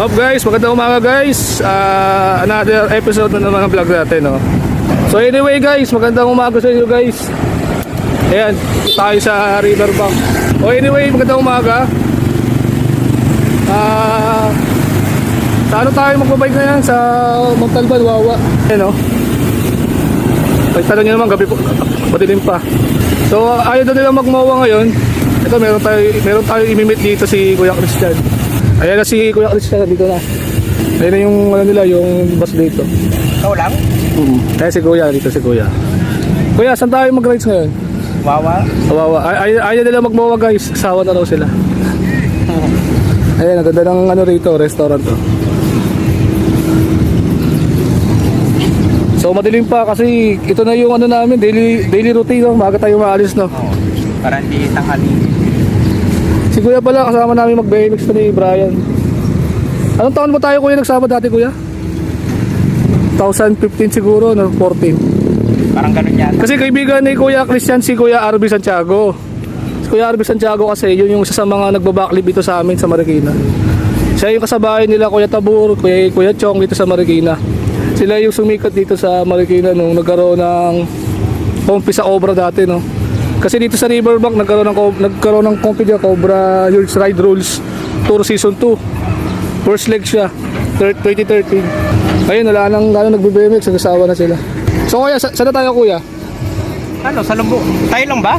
Up guys, magandang umaga guys. Another episode na naman ng vlog natin, no? So anyway guys, magandang umaga sa inyo guys. Ayan, tayo sa riverbank. O anyway, magandang umaga. Sa ano tayo magbabike na yan? Sa Montalban, Wawa. Ayan, no? Pagtala nyo naman, gabi po, madilim pa. So ayaw na nila magmawa ngayon. Ito, meron tayo imimit dito si Kuya Christian. Ayan na si Kuya Christian, dito na. Ayan na yung ano nila, yung bus dito. Ikaw lang? Ayan si Kuya, dito si Kuya. Kuya, saan tayo mag-rides ngayon? Wawa? Wawa. Ayaw nila magmawa guys, asawa na raw sila. Ayan, ang ganda ng ano rito, restaurant to. So madilim pa kasi ito na yung ano namin, daily routine, no? Maaga tayo maalis, no? Oo. Para hindi tanghali. Si Kuya pala, kasama namin mag-BMX na ni Brian. Anong taon mo tayo Kuya nagsama dati Kuya? 2015 siguro, no? 14. Parang ganun yan. Kasi kaibigan ni Kuya Christian si Kuya Arby Santiago. Si Kuya Arby Santiago kasi yun yung isa sa mga nagbabaklip dito sa amin sa Marikina. Siya yung kasabahay nila Kuya Tabur, Kuya Chong dito sa Marikina. Sila yung sumikat dito sa Marikina nung nagkaroon ng pompi sa obra dati, no? Kasi dito sa Riverbank nagkaroon ng pompi dyan, Cobra Yurts Ride Rules Tour Season 2. First leg siya, 2013. Ayun, wala nang nagbe-BMX, nagsasawa na sila. So Kuya, saan na tayo Kuya? Ano, sa Lumbo? Tayo lang ba?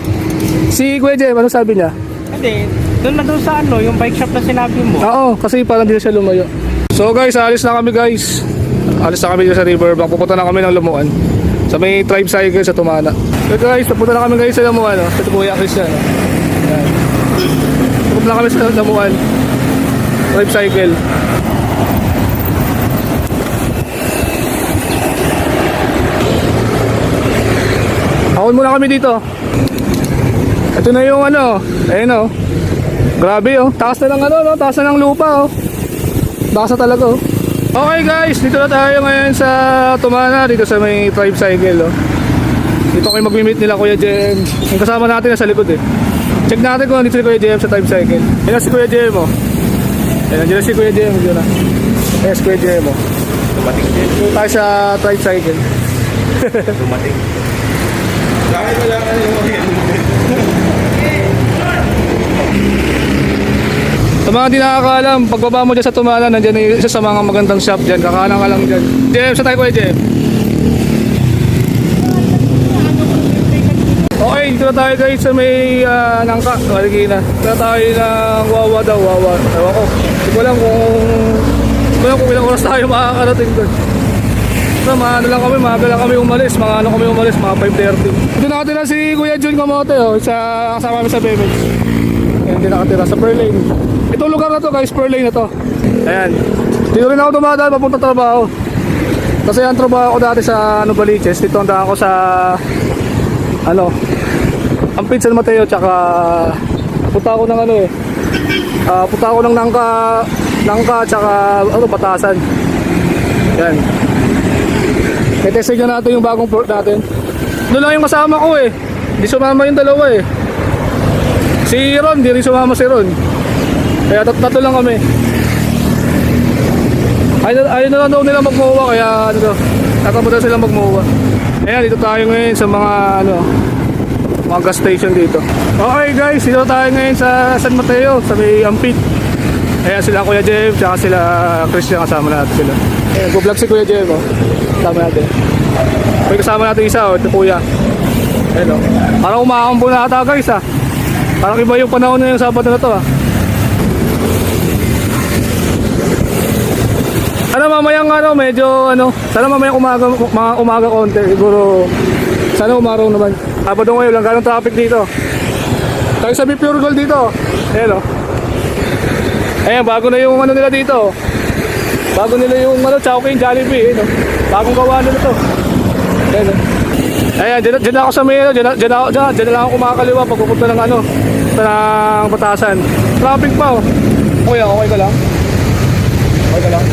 Si Kuya Jem, ano sabi niya? Hindi. Doon na doon sa ano, yung bike shop na sinabi mo. Oo, kasi parang hindi na siya lumayo. So guys, alis na kami guys. Alis na kami dito sa Riverbank. Pupunta na kami ng Lamuan. Sa may tribe cycle sa Tumana. So guys, pupunta na kami guys sa Lamuan. No? Sa Kuya Christian. No? Ayan. Pupunta na kami sa Lamuan. Tribe cycle. Hakon muna kami dito. Ito na yung ano. Ayun o. Grabe oh. Taas na ng ano, no? Taas na ng lupa oh. Basa talaga oh. Okay guys, dito na tayo ngayon sa Tumana, dito sa may tribe cycle oh. Dito kayo mag-meet nila Kuya Jem. Yung kasama natin nasa likod eh. Check natin kung dito si Kuya Jem sa tribe cycle. Yan si Kuya Jem oh. Yan, dyan si Kuya Jem. Dyan na. Yan si Kuya Jem oh. Dumating din. Dito tayo sa tribe cycle. Dumating. Bakit wala ka yung Sa mga di nakakaalam, pagbaba mo dyan sa Tumana, nandyan yung isa sa mga magandang shop dyan. Kakanan ka lang dyan. Jem, sa tayo Kuya Jem. Okay, dito na tayo guys sa may Nangka, Marikina. Dito na tayo ng Wawa daw, Wawa. Ewan ko. Hindi ko alam kung ilang oras tayo makakarating doon. So, ano lang kami, maaga lang kami umalis. Mga ano kami umalis, mga 5:30. Dito nakatira si Kuya Jun Kamote, oh, kasama kami sa BMX. Ayan, dito nakatira sa Pearl Lane. Itong lugar na to guys, Pearl Lane na to. Ayan. Dito rin ako dumadaan papunta trabaho. Kasi ang trabaho ko dati sa Baliches. Dito ang daan ko sa Ampid San Mateo, tsaka punta ako ng punta ako ng Nangka tsaka Batasan. Yan. Testing na natin yung bagong port natin. Doon lang yung kasama ko eh. Di sumama yung dalawa eh. Si Ron, di rin sumama si Ron. Kaya tatlo lang kami. Ayaw na lang daw nila magmuwa, kaya tatapunta sila magmuwa. Ayan, dito tayo ngayon sa mga mga gas station dito. Okay guys, dito tayo ngayon sa San Mateo, sa may Ampid. Ayan sila Kuya Jem, tsaka sila Christian, kasama natin sila. Ayan, go-vlog si Kuya Jem, oh. Kasama natin. May kasama natin isa, oh, ito Kuya. Ayan, oh. Parang umakampo na ata guys, ah. Parang iba yung panahon na yung Sabado na to, ah. Sana mamayang medyo sana mamayang umaga konti, siguro sana umaraw naman. Sabado ngayon lang, ganong traffic dito. Tayo sa Pure Gold dito. Ayan o. Ayan, bago na yung nila dito. Bago nila yung Chowking Jollibee. Bagong gawa nila to. Ayan o. Ayan, dyan ako sa may dyan lang ako kumakaliwa pag pupunta ng ng Batasan. Traffic pa o. Kuya, okay ka lang? Okay ka lang?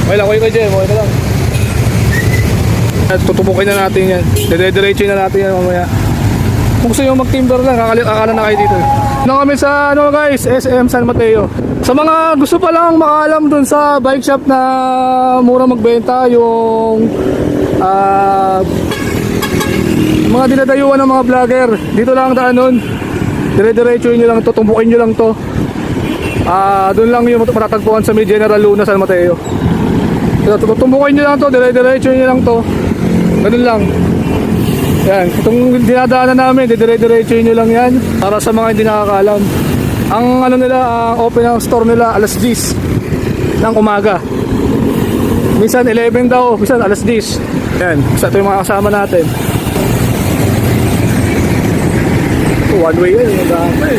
Okay lang, okay Jem, okay lang. At tutubukin na natin yan. Dire-diretso na natin yan mamaya. Kung gusto nyo mag-timber lang, akala na kayo dito. Na kami sa ano guys, SM San Mateo. Sa mga gusto pa lang makaalam dun sa bike shop na mura magbenta, yung mga dinadayuan ng mga vlogger, dito lang ang daan nun. Dire-diretsuin nyo lang to, tumbukin nyo lang to. Doon lang yung matatagpuan sa may General Luna San Mateo. Tumbukin nyo lang to, dire-diretsuin nyo lang to. Ganun lang. Yan, itong dinadaanan namin, dire-diretsuin nyo lang yan para sa mga hindi nakakaalam. Ang ano nila, ang open ang store nila alas 10 ng umaga. Minsan 11 daw, minsan alas 10. Yan, isa ito yung mga kasama natin. One way yan, yung dami.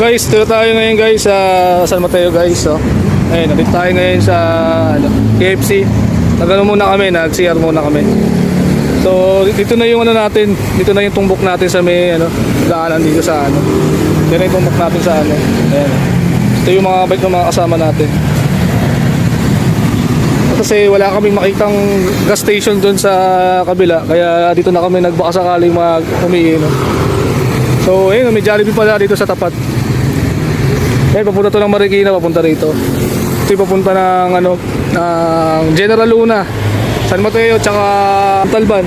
Guys, dito tayo ngayon guys sa San Mateo guys. So, ayun, nandito tayo ngayon sa KFC. Nagano muna kami, nag-CR muna kami. So, dito na yung ano natin, dito na yung tumbok natin sa may ano, daanan dito sa ano. Dito na yung tumbok natin sa ano. Ayan. Ito yung mga bike ng mga kasama natin. Kasi wala kaming makitang gas station doon sa kabila, kaya dito na kami nagbaka sakaling mag-umiinom. So, ayun, may Jollibee pala dito sa tapat. Ayun, papunta to ng Marikina, papunta rito. Ito yung papunta ng ano, ng General Luna, San Mateo, tsaka Talban.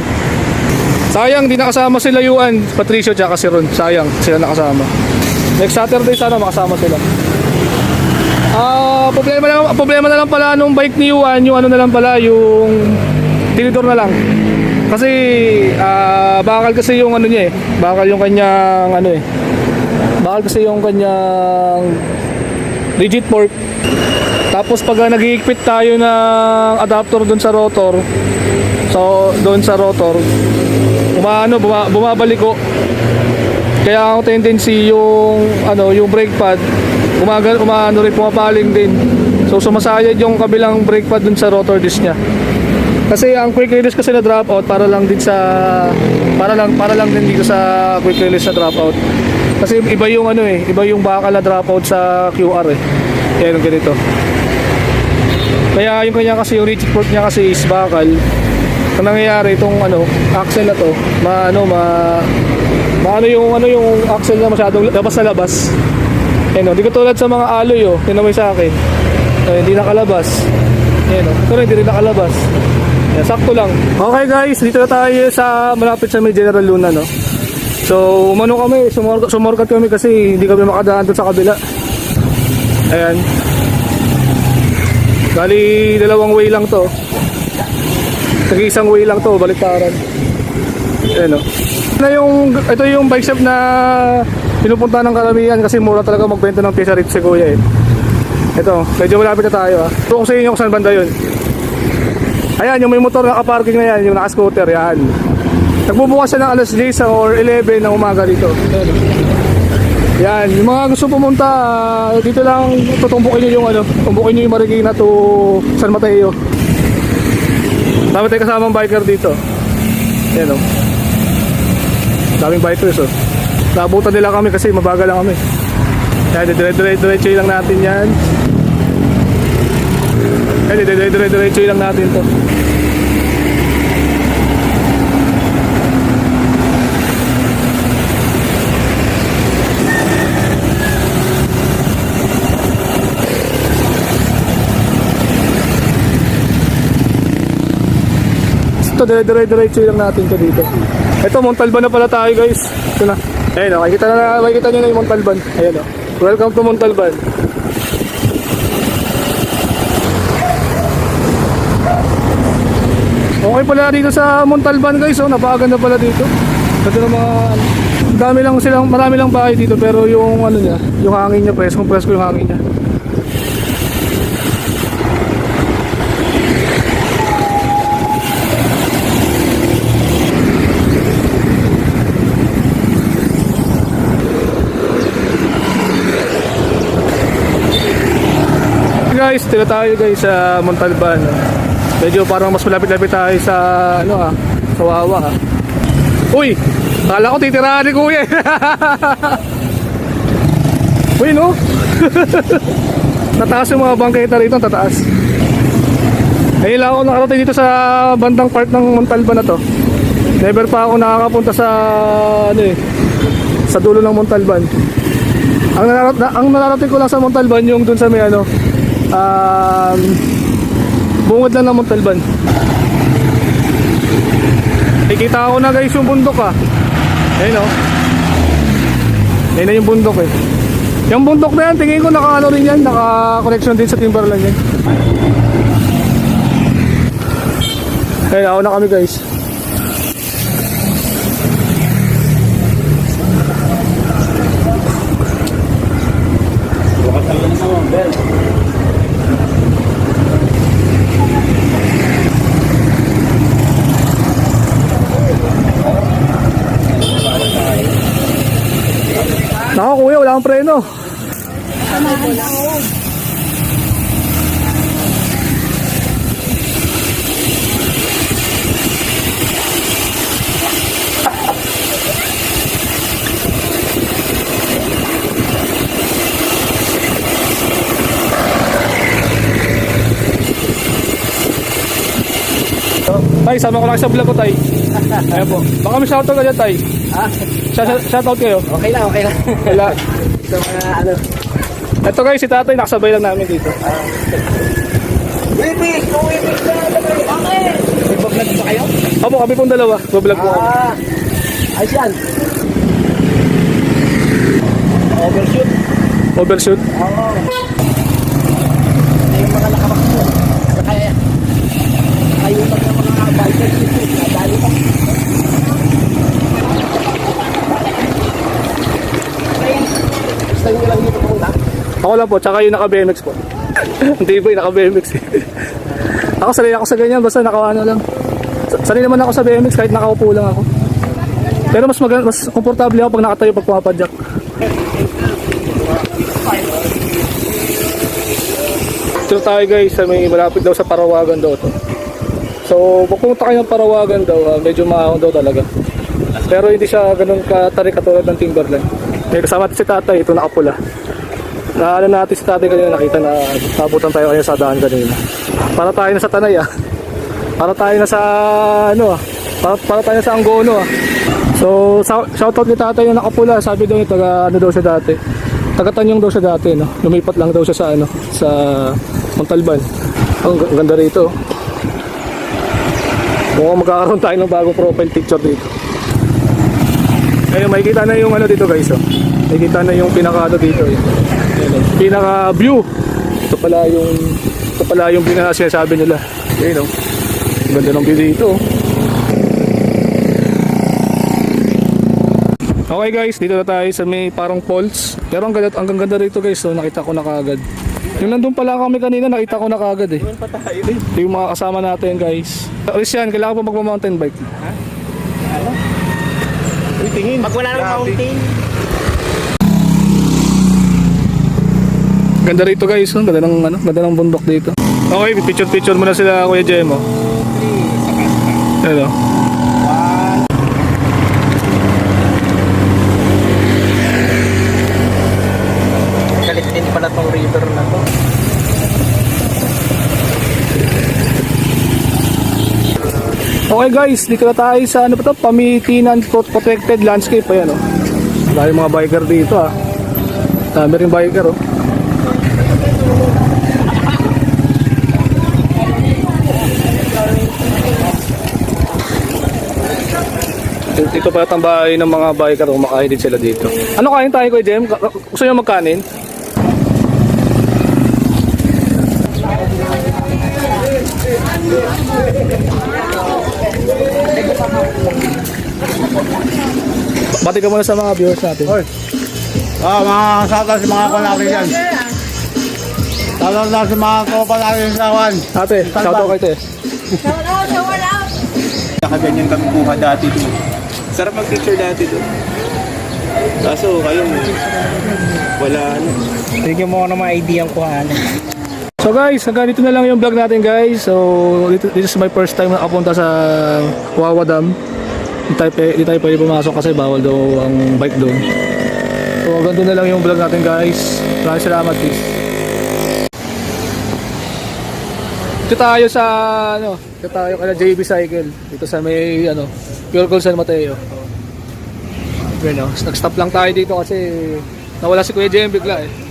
Sayang, di nakasama sila Yuan, Patricio, tsaka si Ron. Sayang, sila nakasama. Next Saturday sana makasama sila. Problema na lang pala nung bike ni Yuan, yung ano na lang pala, yung tinidor na lang. Kasi bakal kasi yung ano niya eh. Bakal yung kanyang ano eh. Bakal kasi yung kanyang rigid fork. Tapos pag nag-iikpit tayo ng adapter doon sa rotor, so doon sa rotor, bumabalik ko. Kaya ang tendency yung ano, yung brake pad pumapaling din. So sumasayad yung kabilang brake pad doon sa rotor disc niya. Kasi ang quick release kasi na dropout para lang din din dito sa quick release na dropout. Kasi iba yung ano eh, iba yung bakal na dropout sa QR eh. Yan yung ganito. Kaya yung kanya kasi yung rigid fork niya kasi is bakal. Ang nangyayari itong ano, axle na to, yung axle na masyadong labas na labas. Ayun, di ko tulad sa mga alloy oh, tinamay sa akin. Hindi nakalabas. Ayun, ito rin, hindi rin nakalabas. Yan, sakto lang. Okay guys, dito na tayo sa malapit sa may General Luna, no? So, umano kami, sumorkat kami kasi hindi kami makadaan doon sa kabila. Ayan. Bali, dalawang way lang to. Tag-isang way lang to, baliktaran. Ayan, no? Ito yung bike shop na pinupunta ng karamihan kasi mura talaga magbenta ng pyesa rito si Kuya eh. Ito, medyo malapit na tayo ah. Ito ko sa inyo kung saan banda yun. Ayan, yung may motor na naka-parking na yan, yung naka-scooter, yan. Nagbubukas siya ng alas 10 or 11 ng umaga dito. Yan, yung mga gusto pumunta, dito lang tutumbukin nyo yung ano, tumbukin nyo yung Marikina to San Mateo. Dami tayo kasamang biker dito. Yan o. Daming bikers o. Nabutan nila kami kasi mabagal lang kami. Yan, dire-diretso lang natin yan. Yan, dire-diretso lang natin to. Ito, dire-diretso lang natin to dito. Ito, Montalban na pala tayo guys. Ito na. Ayun o, makikita nyo na yung Montalban. Ayun o. Welcome to Montalban. Okay pala dito sa Montalban guys, oh, napakaganda pala dito. Ito na marami lang bahay dito pero yung ano niya, yung hangin niya, presko yung hangin niya. Guys, tira tayo guys sa Montalban. Medyo parang mas malapit-lapit tayo sa ano sa Wawa Uy, kala ko titirahan ni Kuya. Uy, no? Tataas yung mga bangketa rito, tataas. Ngayon lang ako nakarating dito sa bandang part ng Montalban na to. Never pa ako nakakapunta sa ano eh, sa dulo ng Montalban. Ang nararating ko lang sa Montalban yung dun sa may ano, bungod lang ng Montalban. Nakikita ko na guys yung bundok ah. Ayun oh. Ayun na yung bundok eh. Yung bundok na yan, tingin ko naka-ano rin yan, naka-connection din sa Timberland yan. Ayun, ako na kami guys. Nako kuya, wala akong preno. Tay, sama ko lang sa vlog ko, Tay. Ayan po. Baka may shoutout ka dyan, Tay. Shoutout kayo. Okay lang. Wala. Sa mga ano. Ito guys, si tatay, nakasabay lang namin dito. Wibig! Okay! May vlog ba kayo? Opo, kami pong dalawa. Bablog po kami. Ayos yan. Overshoot. Overshoot. Oo. Yung mga nakabakso. Kaya ayutan ng mga bikers. Nadali pa. Gusto nyo lang dito pumunta? Ako lang po, tsaka yung naka-BMX po. Hindi po yung naka-BMX. Ako sanay ako sa ganyan, basta nakaano lang. Sanay naman ako sa BMX kahit nakaupo lang ako. Pero mas komportable ako pag nakatayo pag pumapadyak. Ito tayo guys, may malapit daw sa Parawagan daw to. So, pag pumunta kayo ng Parawagan daw, medyo maahon daw talaga. Pero hindi siya ganun katarik katulad ng Timberland. May kasama natin si tatay, ito nakapula. Naalala natin si tatay kanina, nakita na nabutan tayo kanya sa daan kanina. Para tayo na sa Tanay ah. Para tayo na sa ano ah. Para tayo sa Angono ah. So, shoutout ni tatay yung nakapula. Sabi daw niya, taga ano daw siya dati. Taga Tanyong daw siya dati, no? Lumipat lang daw siya sa ano, sa Montalban. Ang ganda rito. Mukhang magkakaroon tayo ng bagong profile picture dito. Ayun, makikita na yung ano dito guys, oh. Makikita na yung pinaka-ano dito, eh. Ayun, pinaka-view. Ito pala yung sinasabi nila. Ayun, oh. Ganda ng view dito, oh. Okay guys, dito na tayo sa may parang falls. Pero ang ganda rito guys, so nakita ko na kaagad. Yung nandun pala kami kanina, nakita ko na kaagad eh. Ito yung mga kasama natin guys. Christian, kailangan pa magma-mountain bike. Ha? Uy, tingin. Pag wala ng mountain. Ganda rito guys, oh. Ganda ng bundok dito. Okay, picture muna sila Kuya Jemo. Hello. Galit din pala tong river na to. Okay guys, dito na tayo sa ano pa to? Pamitinan Protected Landscape. Ayan oh. Dahil mga biker dito ah. Dami rin biker oh. Dito pala ang bahay ng mga biker, kumakain din sila dito. Ano kain tayo Kuya Jem? Gusto nyo magkanin? Bati ka muna sa mga viewers natin. Hoy. Mga shoutout sa mga konaki dyan. Shoutout lang sa mga kopa natin sa Juan. Ate, shoutout kay te. Nakaganyan kami buha dati doon. Sarap mag-picture dati doon. Kaso kayo wala ano. Bigyan mo ako ng mga idea ang kuhanan. So guys, hanggang dito na lang yung vlog natin guys. So this is my first time na nakapunta sa Wawa Dam. Hindi tayo pwede pumasok kasi bawal daw ang bike doon. So hanggang doon na lang yung vlog natin guys. Maraming salamat peace. Dito tayo sa dito tayo kala JB Cycle dito sa may Pure Gold San Mateo. Nag-stop lang tayo dito kasi nawala si Kuya JM bigla eh.